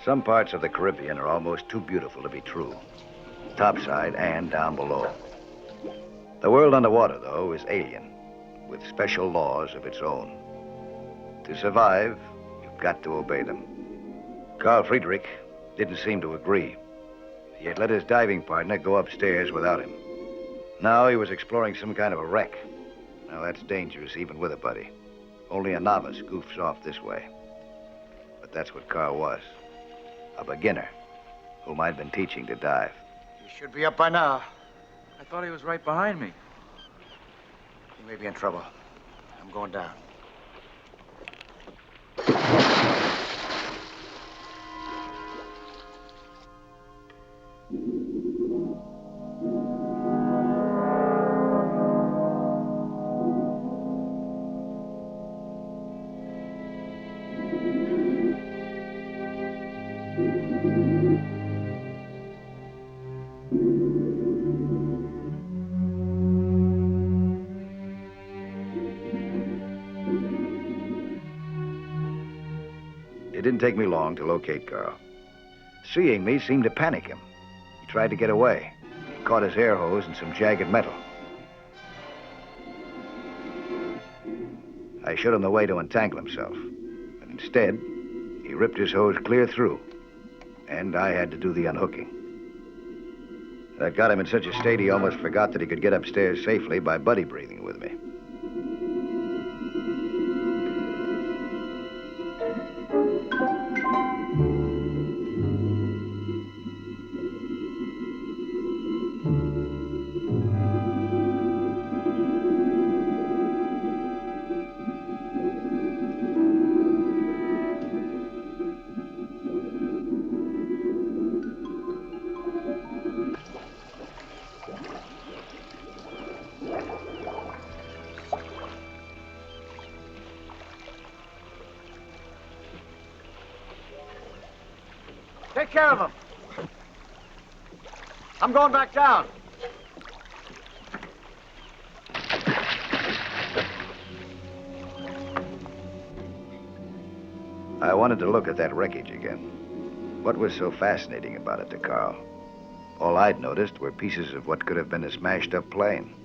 Some parts of the Caribbean are almost too beautiful to be true. Topside and down below. The world underwater, though, is alien, with special laws of its own. To survive, you've got to obey them. Carl Friedrich didn't seem to agree. He had let his diving partner go upstairs without him. Now he was exploring some kind of a wreck. Now that's dangerous, even with a buddy. Only a novice goofs off this way. But that's what Carl was. A beginner whom I'd been teaching to dive. He should be up by now. I thought he was right behind me. He may be in trouble. I'm going down. It didn't take me long to locate Carl. Seeing me seemed to panic him. He tried to get away. He caught his air hose in some jagged metal. I showed him the way to untangle himself. But instead, he ripped his hose clear through. And I had to do the unhooking. That got him in such a state he almost forgot that he could get upstairs safely by buddy breathing with me. Take care of him. I'm going back down. I wanted to look at that wreckage again. What was so fascinating about it to Carl? All I'd noticed were pieces of what could have been a smashed-up plane.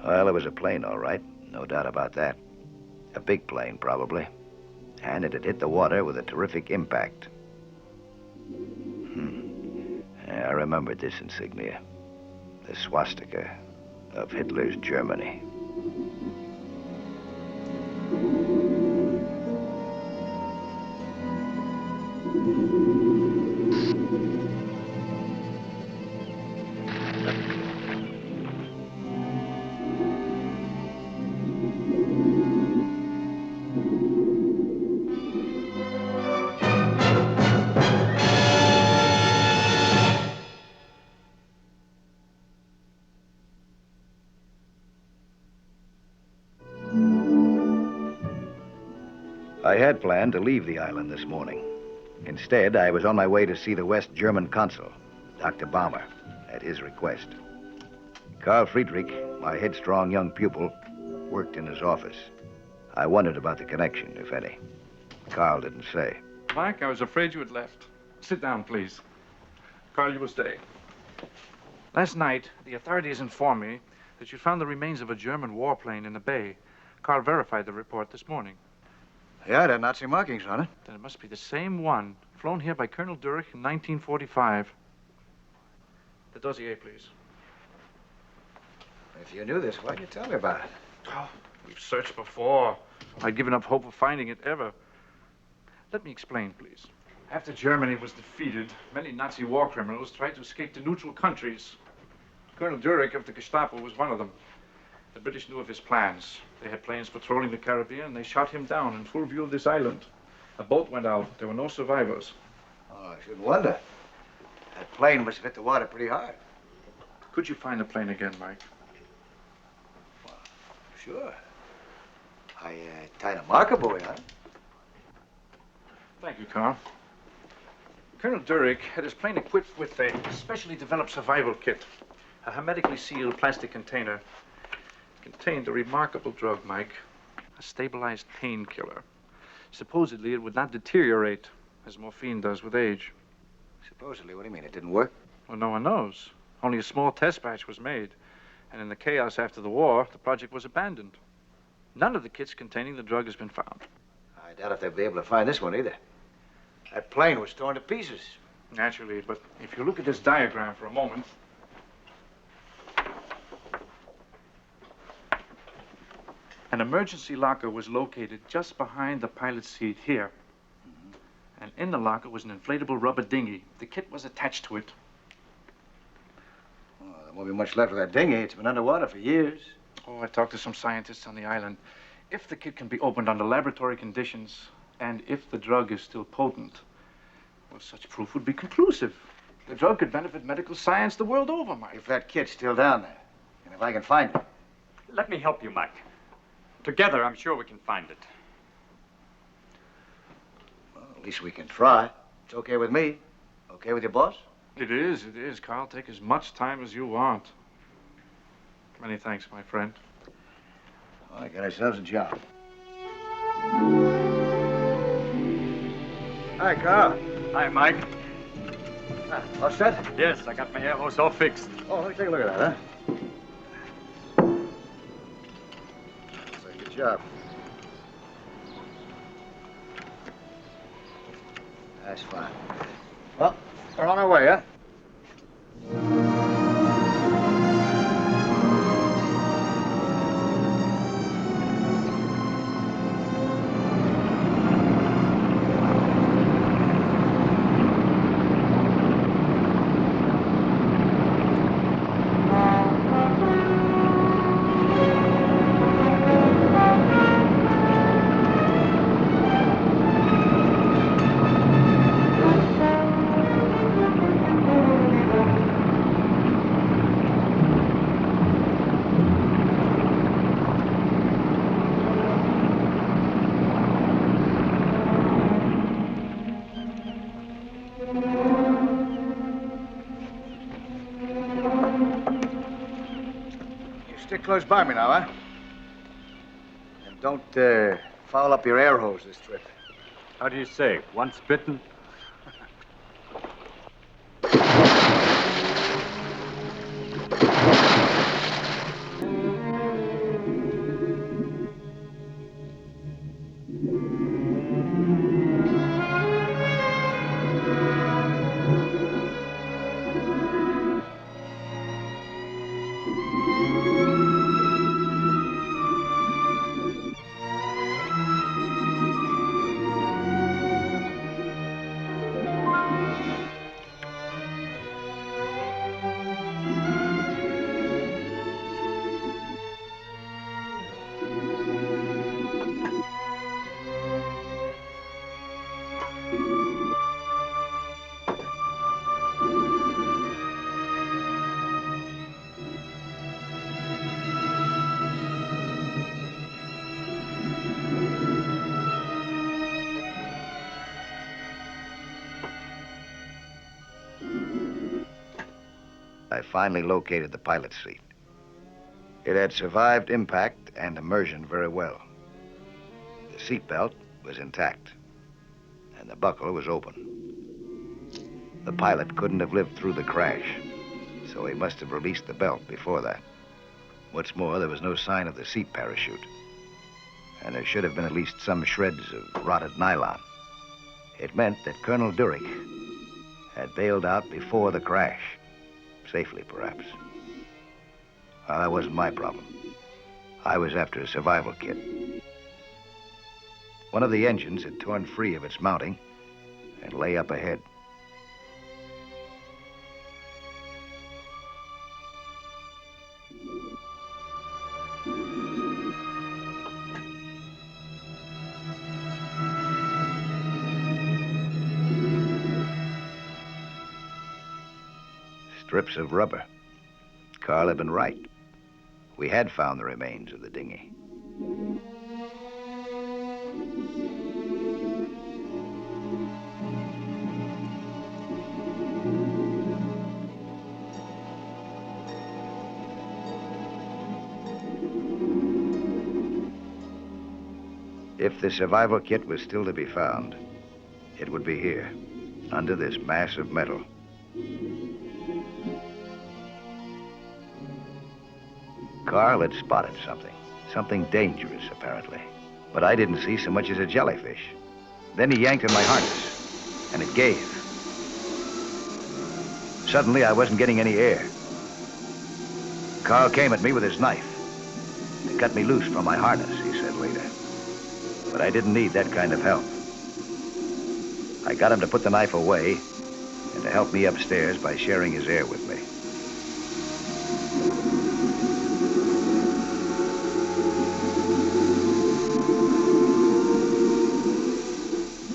Well, it was a plane, all right. No doubt about that. A big plane, probably. And it had hit the water with a terrific impact. Yeah, I remembered this insignia. The swastika of Hitler's Germany. I had planned to leave the island this morning. Instead, I was on my way to see the West German consul, Dr. Baumer, at his request. Carl Friedrich, my headstrong young pupil, worked in his office. I wondered about the connection, if any. Carl didn't say. Mike, I was afraid you had left. Sit down, please. Carl, you will stay. Last night, the authorities informed me that you found the remains of a German warplane in the bay. Carl verified the report this morning. Yeah, there are Nazi markings on it. Then it must be the same one, flown here by Colonel Durich in 1945. The dossier, please. If you knew this, why'd you tell me about it? Oh, we've searched before. I'd given up hope of finding it ever. Let me explain, please. After Germany was defeated, many Nazi war criminals tried to escape to neutral countries. Colonel Durich of the Gestapo was one of them. The British knew of his plans. They had planes patrolling the Caribbean, and they shot him down in full view of this island. A boat went out. There were no survivors. Oh, I shouldn't wonder. That plane must have hit the water pretty hard. Could you find the plane again, Mike? Well, sure. I tied a marker buoy on it. Thank you, Carl. Colonel Durick had his plane equipped with a specially developed survival kit. A hermetically sealed plastic container. It contained a remarkable drug, Mike. A stabilized painkiller. Supposedly, it would not deteriorate as morphine does with age. Supposedly? What do you mean? It didn't work? Well, no one knows. Only a small test batch was made. And in the chaos after the war, the project was abandoned. None of the kits containing the drug has been found. I doubt if they'll be able to find this one either. That plane was torn to pieces. Naturally, but if you look at this diagram for a moment. An emergency locker was located just behind the pilot's seat here. And in the locker was an inflatable rubber dinghy. The kit was attached to it. Well, there won't be much left of that dinghy. It's been underwater for years. Oh, I talked to some scientists on the island. If the kit can be opened under laboratory conditions, and if the drug is still potent, well, such proof would be conclusive. The drug could benefit medical science the world over, Mike. If that kit's still down there, and if I can find it. Let me help you, Mike. Together, I'm sure we can find it. Well, at least we can try. It's okay with me. Okay with your boss? It is, Carl. Take as much time as you want. Many thanks, my friend. Well, I got ourselves a job. Hi, Carl. Hi, Mike. All set? Yes, I got my air hose all fixed. Oh, let me take a look at that, huh? Looks like a good job. That's fine. Well, we're on our way, huh? Stick close by me now, huh? And don't foul up your air hose this trip. How do you say? Once bitten? I finally located the pilot's seat. It had survived impact and immersion very well. The seatbelt was intact, and the buckle was open. The pilot couldn't have lived through the crash, so he must have released the belt before that. What's more, there was no sign of the seat parachute, and there should have been at least some shreds of rotted nylon. It meant that Colonel Durick had bailed out before the crash. Safely, perhaps. Well, that wasn't my problem. I was after a survival kit. One of the engines had torn free of its mounting and lay up ahead. Strips of rubber. Carl had been right. We had found the remains of the dinghy. If the survival kit was still to be found, it would be here, under this mass of metal. Carl had spotted something dangerous, apparently. But I didn't see so much as a jellyfish. Then he yanked on my harness, and it gave. Suddenly, I wasn't getting any air. Carl came at me with his knife. It cut me loose from my harness, he said later. But I didn't need that kind of help. I got him to put the knife away and to help me upstairs by sharing his air with me.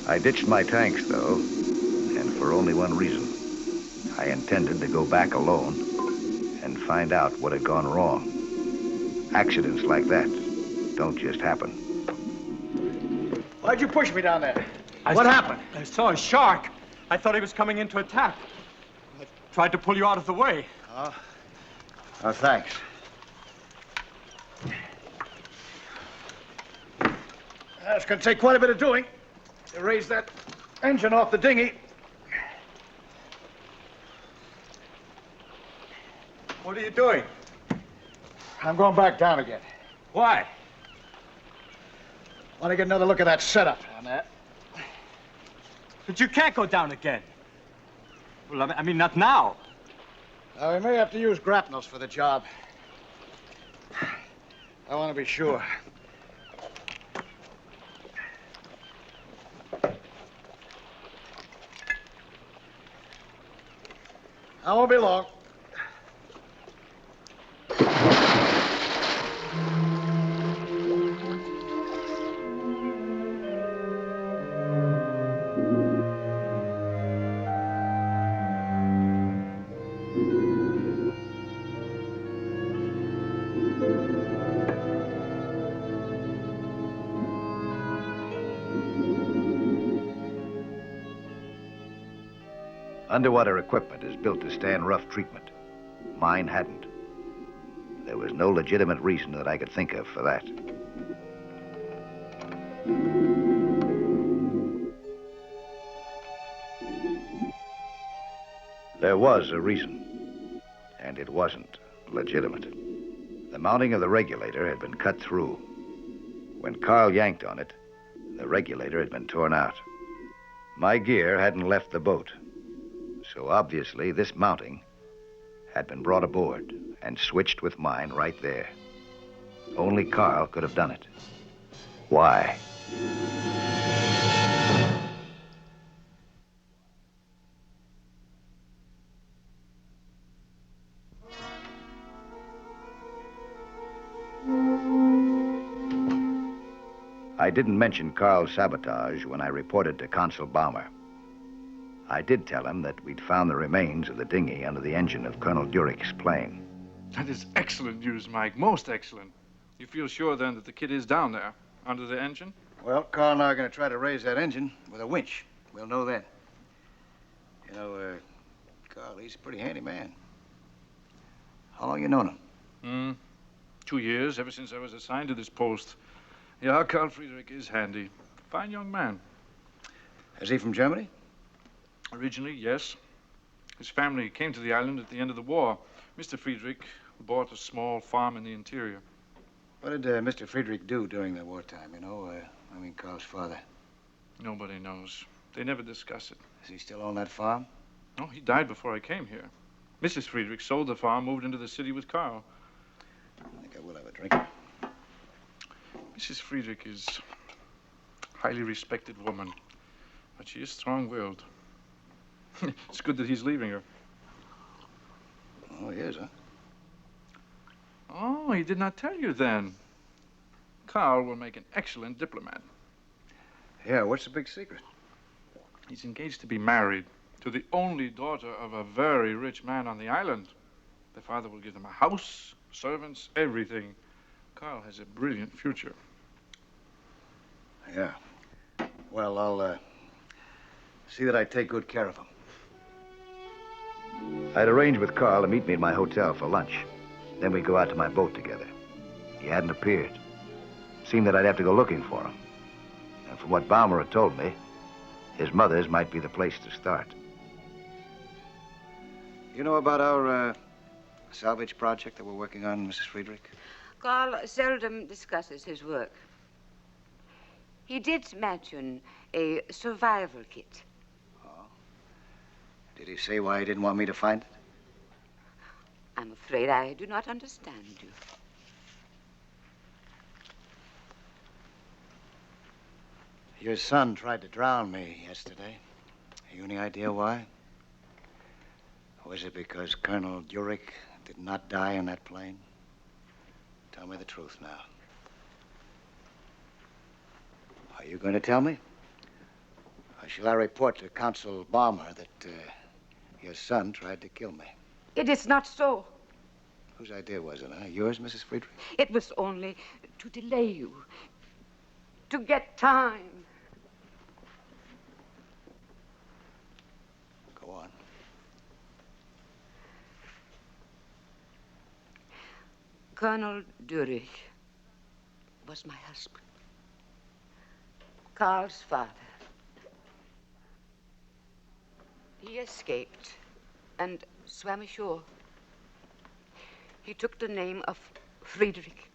I ditched my tanks, though, and for only one reason. I intended to go back alone and find out what had gone wrong. Accidents like that don't just happen. Why'd you push me down there? What happened? I saw a shark. I thought he was coming in to attack. I tried to pull you out of the way. Oh, thanks. That's going to take quite a bit of doing to raise that engine off the dinghy. What are you doing? I'm going back down again. Why? Want to get another look at that setup on that. But you can't go down again. Well, I mean, not now. Now, we may have to use grapnels for the job. I want to be sure. I won't be long. Underwater equipment is built to stand rough treatment. Mine hadn't. There was no legitimate reason that I could think of for that. There was a reason, and it wasn't legitimate. The mounting of the regulator had been cut through. When Carl yanked on it, the regulator had been torn out. My gear hadn't left the boat. So obviously, this mounting had been brought aboard and switched with mine right there. Only Carl could have done it. Why? I didn't mention Carl's sabotage when I reported to Consul Baumer. I did tell him that we'd found the remains of the dinghy under the engine of Colonel Durick's plane. That is excellent news, Mike. Most excellent. You feel sure, then, that the kid is down there, under the engine? Well, Carl and I are going to try to raise that engine with a winch. We'll know then. You know, Carl, he's a pretty handy man. How long you known him? 2 years, ever since I was assigned to this post. Yeah, Carl Friedrich is handy. Fine young man. Is he from Germany? Originally, yes. His family came to the island at the end of the war. Mr. Friedrich bought a small farm in the interior. What did Mr. Friedrich do during the wartime, you know? I mean, Carl's father. Nobody knows. They never discuss it. Is he still on that farm? No, he died before I came here. Mrs. Friedrich sold the farm, moved into the city with Carl. I think I will have a drink. Mrs. Friedrich is a highly respected woman, but she is strong-willed. It's good that he's leaving her. Oh, he is, huh? Oh, he did not tell you then. Carl will make an excellent diplomat. Yeah, what's the big secret? He's engaged to be married to the only daughter of a very rich man on the island. The father will give them a house, servants, everything. Carl has a brilliant future. Yeah. Well, I'll see that I take good care of him. I'd arranged with Carl to meet me at my hotel for lunch. Then we'd go out to my boat together. He hadn't appeared. Seemed that I'd have to go looking for him. And from what Balmer had told me, his mother's might be the place to start. You know about our salvage project that we're working on, Mrs. Friedrich? Carl seldom discusses his work. He did mention a survival kit. Oh. Did he say why he didn't want me to find it? I'm afraid I do not understand you. Your son tried to drown me yesterday. Have you any idea why? Or was it because Colonel Durek did not die in that plane? Tell me the truth now. Are you going to tell me? Or shall I report to Consul Balmer that your son tried to kill me? It is not so. Whose idea was it, huh? Yours, Mrs. Friedrich? It was only to delay you, to get time. Go on. Colonel Durek was my husband, Carl's father. He escaped and swam ashore. He took the name of Friedrich.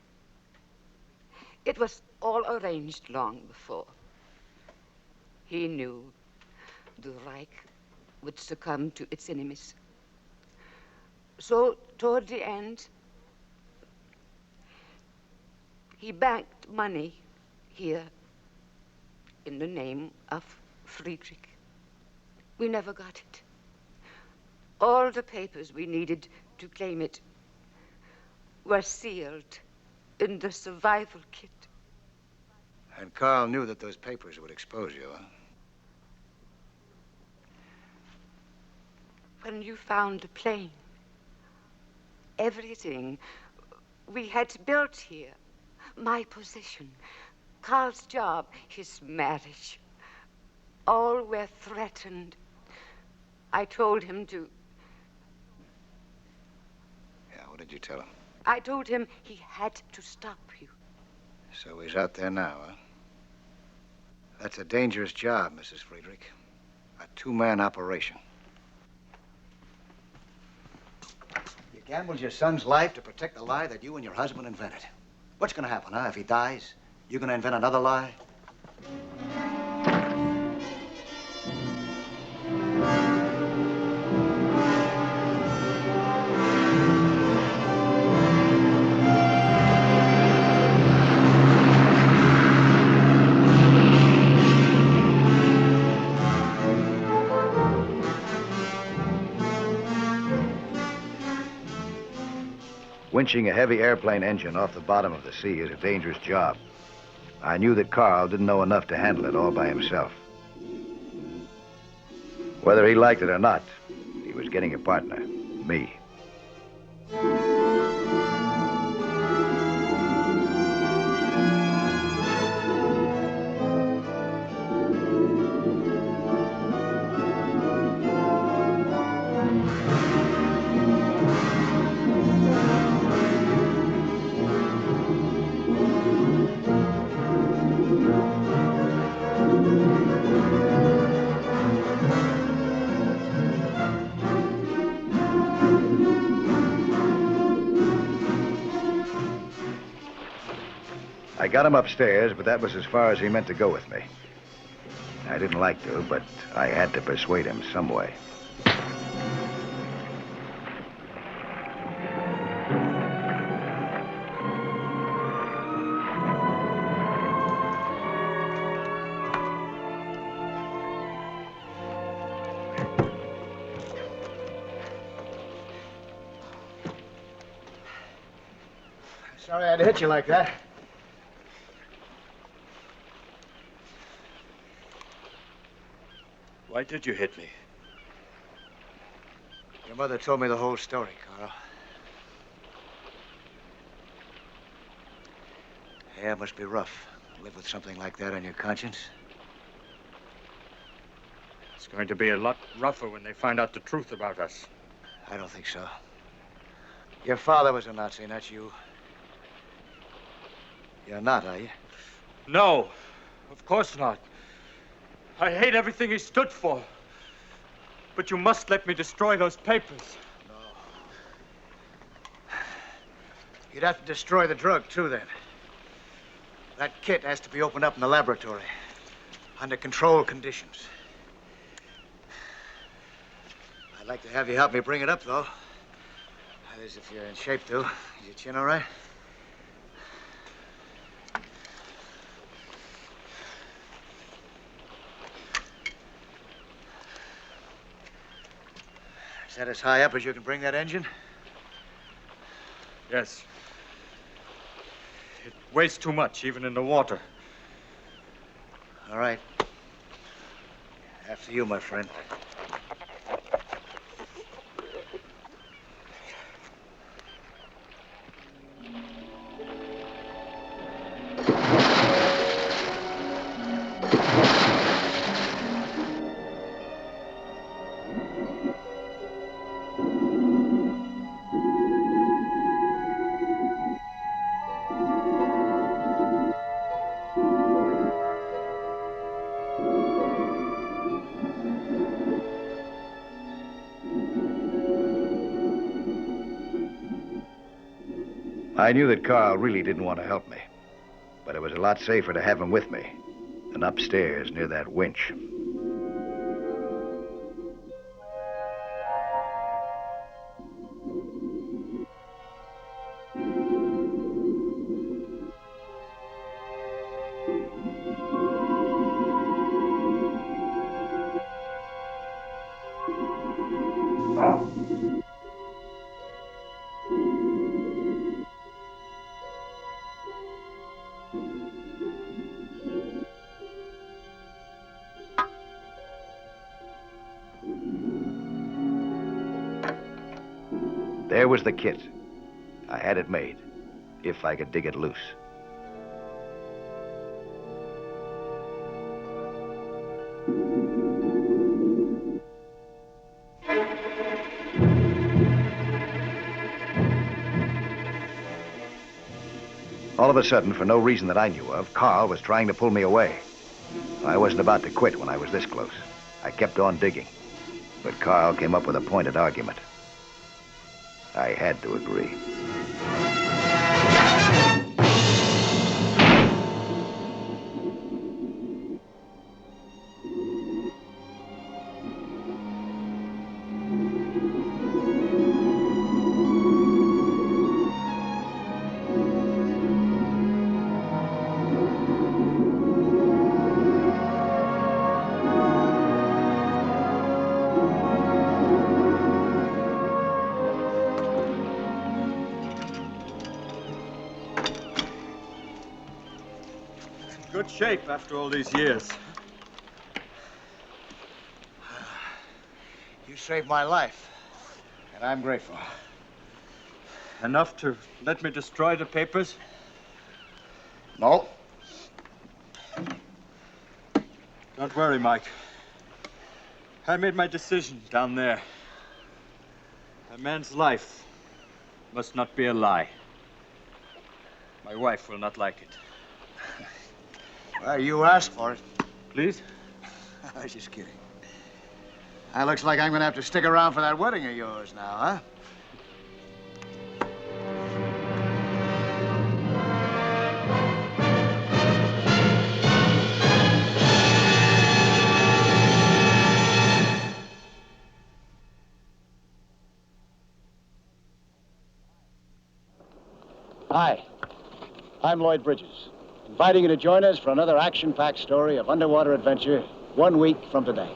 It was all arranged long before. He knew the Reich would succumb to its enemies. So, toward the end, he banked money here in the name of Friedrich. We never got it. All the papers we needed to claim it were sealed in the survival kit. And Carl knew that those papers would expose you, huh? When you found the plane, everything we had built here, my position, Carl's job, his marriage, all were threatened. I told him to... Yeah, what did you tell him? I told him he had to stop you. So he's out there now, huh? That's a dangerous job, Mrs. Friedrich. A two-man operation. You gambled your son's life to protect the lie that you and your husband invented. What's going to happen, huh? If he dies, you're going to invent another lie? Winching a heavy airplane engine off the bottom of the sea is a dangerous job. I knew that Carl didn't know enough to handle it all by himself. Whether he liked it or not, he was getting a partner, me. I got him upstairs, but that was as far as he meant to go with me. I didn't like to, but I had to persuade him some way. Sorry I had to hit you like that. Why did you hit me? Your mother told me the whole story, Carl. Yeah, it must be rough to live with something like that on your conscience. It's going to be a lot rougher when they find out the truth about us. I don't think so. Your father was a Nazi, not you. You're not, are you? No. Of course not. I hate everything he stood for. But you must let me destroy those papers. No. You'd have to destroy the drug, too, then. That kit has to be opened up in the laboratory under controlled conditions. I'd like to have you help me bring it up, though. That is, if you're in shape to. Is your chin all right? Is that as high up as you can bring that engine? Yes. It weighs too much, even in the water. All right. After you, my friend. I knew that Carl really didn't want to help me, but it was a lot safer to have him with me than upstairs near that winch. There was the kit. I had it made, if I could dig it loose. All of a sudden, for no reason that I knew of, Carl was trying to pull me away. I wasn't about to quit when I was this close. I kept on digging, but Carl came up with a pointed argument. I had to agree. Good shape after all these years. You saved my life, and I'm grateful. Enough to let me destroy the papers? No. Don't worry, Mike. I made my decision down there. A man's life must not be a lie. My wife will not like it. Well, you asked for it. Please? I was just kidding. That looks like I'm going to have to stick around for that wedding of yours now, huh? Hi, I'm Lloyd Bridges, inviting you to join us for another action-packed story of underwater adventure 1 week from today.